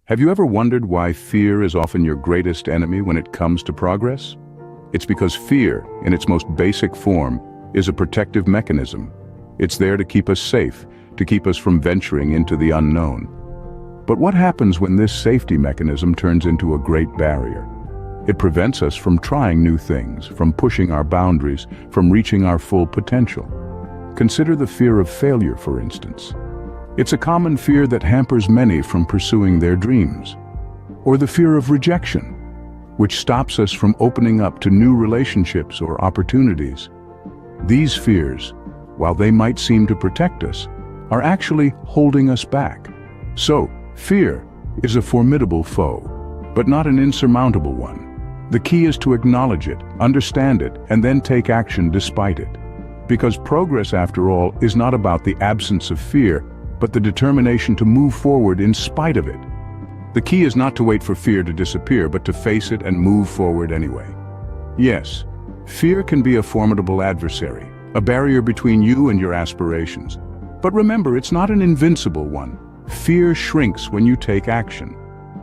Have you ever wondered why fear is often your greatest enemy when it comes to progress? It's because fear, in its most basic form, is a protective mechanism. It's there to keep us safe, to keep us from venturing into the unknown. But what happens when this safety mechanism turns into a great barrier? It prevents us from trying new things, from pushing our boundaries, from reaching our full potential. Consider the fear of failure, for instance. It's a common fear that hampers many from pursuing their dreams. Or the fear of rejection, which stops us from opening up to new relationships or opportunities. These fears, while they might seem to protect us, are actually holding us back. So, fear is a formidable foe, but not an insurmountable one. The key is to acknowledge it, understand it, and then take action despite it. Because progress, after all, is not about the absence of fear, but the determination to move forward in spite of it. The key is not to wait for fear to disappear, but to face it and move forward anyway. Yes, fear can be a formidable adversary, a barrier between you and your aspirations. But remember, it's not an invincible one. Fear shrinks when you take action.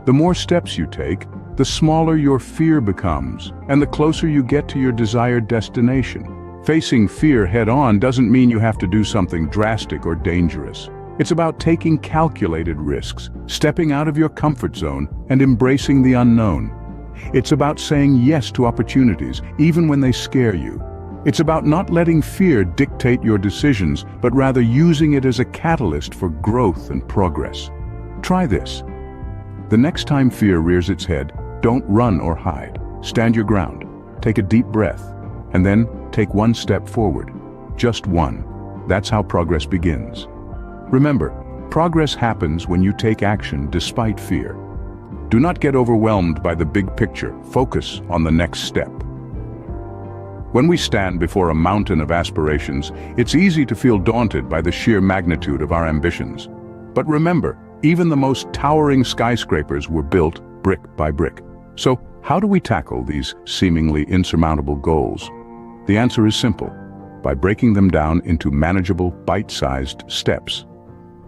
The more steps you take, the smaller your fear becomes, and the closer you get to your desired destination. Facing fear head-on doesn't mean you have to do something drastic or dangerous. It's about taking calculated risks, stepping out of your comfort zone, and embracing the unknown. It's about saying yes to opportunities, even when they scare you. It's about not letting fear dictate your decisions, but rather using it as a catalyst for growth and progress. Try this. The next time fear rears its head, don't run or hide. Stand your ground. Take a deep breath, and then take one step forward. Just one. That's how progress begins. Remember, progress happens when you take action despite fear. Do not get overwhelmed by the big picture. Focus on the next step. When we stand before a mountain of aspirations, it's easy to feel daunted by the sheer magnitude of our ambitions. But remember, even the most towering skyscrapers were built brick by brick. So, how do we tackle these seemingly insurmountable goals? The answer is simple: by breaking them down into manageable, bite-sized steps.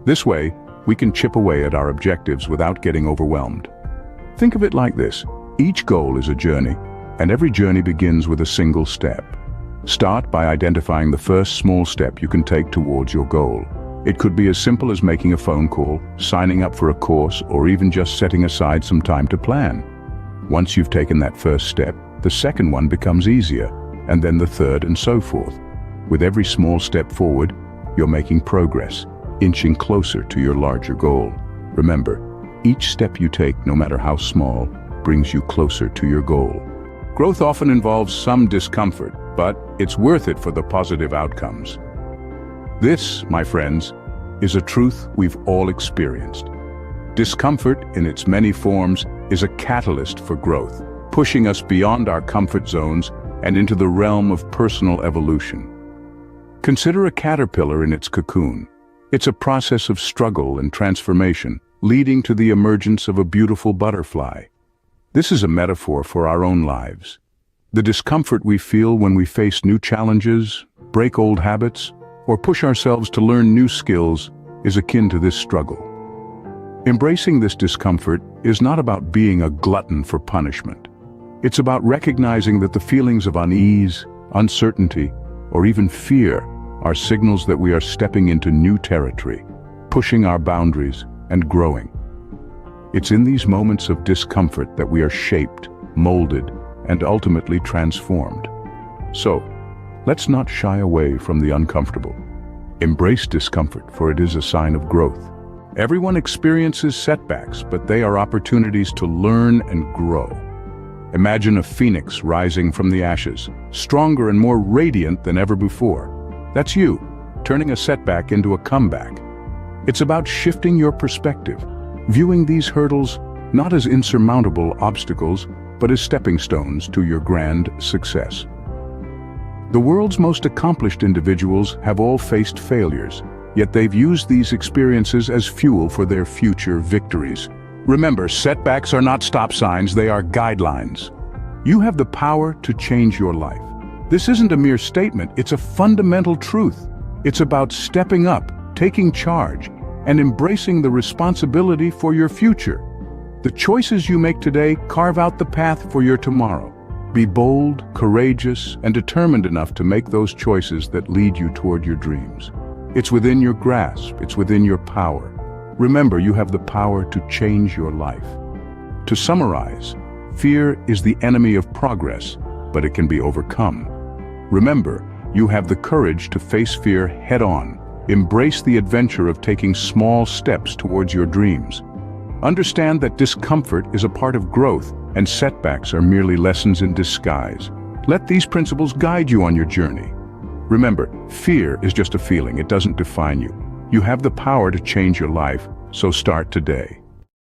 This way, we can chip away at our objectives without getting overwhelmed. Think of it like this: each goal is a journey, and every journey begins with a single step. Start by identifying the first small step you can take towards your goal. It could be as simple as making a phone call, signing up for a course, or even just setting aside some time to plan. Once you've taken that first step, the second one becomes easier, and then the third, and so forth. With every small step forward, you're making progress, inching closer to your larger goal. Remember, each step you take, no matter how small, brings you closer to your goal. Growth often involves some discomfort, but it's worth it for the positive outcomes. This, my friends, is a truth we've all experienced. Discomfort, in its many forms, is a catalyst for growth, pushing us beyond our comfort zones and into the realm of personal evolution. Consider a caterpillar in its cocoon. It's a process of struggle and transformation, leading to the emergence of a beautiful butterfly. This is a metaphor for our own lives. The discomfort we feel when we face new challenges, break old habits, or push ourselves to learn new skills is akin to this struggle. Embracing this discomfort is not about being a glutton for punishment. It's about recognizing that the feelings of unease, uncertainty, or even fear are signals that we are stepping into new territory, pushing our boundaries and growing. It's in these moments of discomfort that we are shaped, molded, and ultimately transformed. So, let's not shy away from the uncomfortable. Embrace discomfort, for it is a sign of growth. Everyone experiences setbacks, but they are opportunities to learn and grow. Imagine a phoenix rising from the ashes, stronger and more radiant than ever before. That's you, turning a setback into a comeback. It's about shifting your perspective, viewing these hurdles not as insurmountable obstacles, but as stepping stones to your grand success. The world's most accomplished individuals have all faced failures, yet they've used these experiences as fuel for their future victories. Remember, setbacks are not stop signs, they are guidelines. You have the power to change your life. This isn't a mere statement, it's a fundamental truth. It's about stepping up, taking charge, and embracing the responsibility for your future. The choices you make today carve out the path for your tomorrow. Be bold, courageous, and determined enough to make those choices that lead you toward your dreams. It's within your grasp, it's within your power. Remember, you have the power to change your life. To summarize, fear is the enemy of progress, but it can be overcome. Remember, you have the courage to face fear head-on. Embrace the adventure of taking small steps towards your dreams. Understand that discomfort is a part of growth, and setbacks are merely lessons in disguise. Let these principles guide you on your journey. Remember, fear is just a feeling, it doesn't define you. You have the power to change your life, so start today.